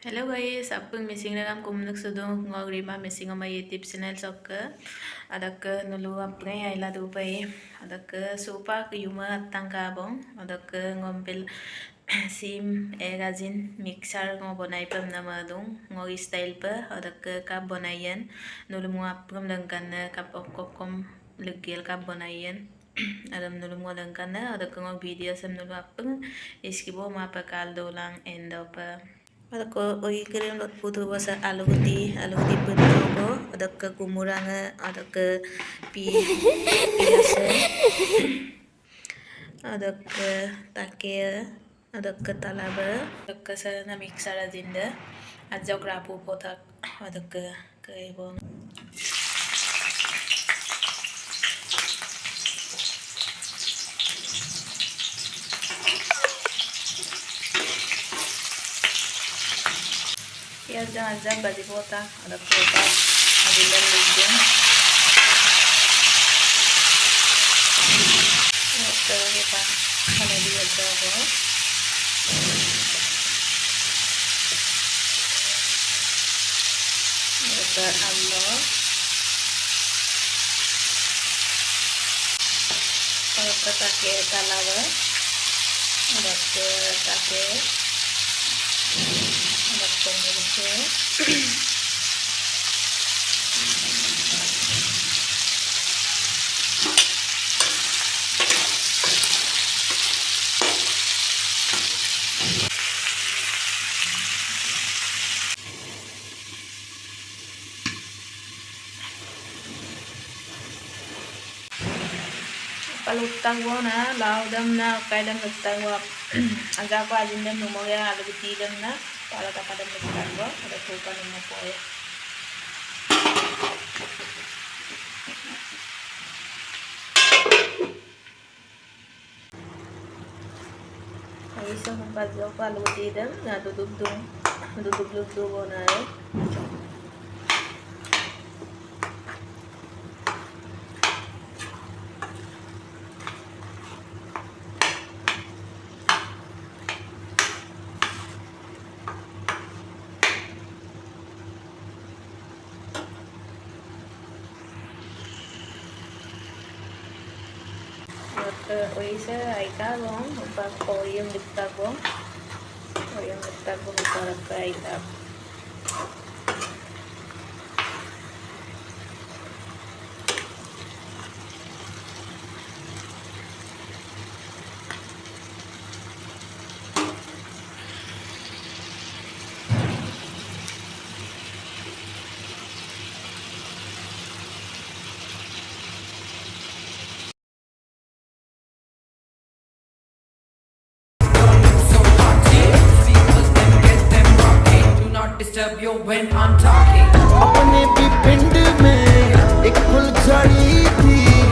Hello guys, apeng missing dalam kumnuk sudong ngogrima missing on my YouTube channel sokka. Adakka nulu apngai aila dupai. Adakka supa ke yuma tangkabong. Adakka ngompil sim egazin mixer ngo bonai pam nama dong ngori style pa. Adakka kap bonayan nulu mu apem dengkan kap kom legel kap bonayan. Adam nulu mu dengkan adakka ngog video sam nulu apeng iskibo ma pa kaldo lang endo pa. ಅದಕ್ಕೆ ಒಯ್ಕರಿನ ಪುದು ಬಸ ಆಲೂಗಡ್ಡಿ ಬಂದು ಅದಕ್ಕೆ ಕುಮುರಂಗ ಅದಕ್ಕೆ ಪಿಯಾಸ ಅದಕ್ಕೆ take ಅದಕ್ಕೆ talaba ಅದಕ್ಕೆ sana mixer adinda adjak rapu potak ಅದಕ್ಕೆ kaibong Piaz jangan baju botak ada kertas ada lem ada kita ada dia jago ada Allah kalau kita pakai talawa ada pakai palutang ko na laudam na kailan lutang ko aga ko ajin dan numog ya ada bitigan na para tapadam lutang ko ada tupa nimo po ya ay isa kung padyo ko alutidan na dudugdung ko na eh Oisa aika bong upah oyong litak bong upah aika disturb you when I'm talking. अपने भी पिंड में एक फुलझड़ी थी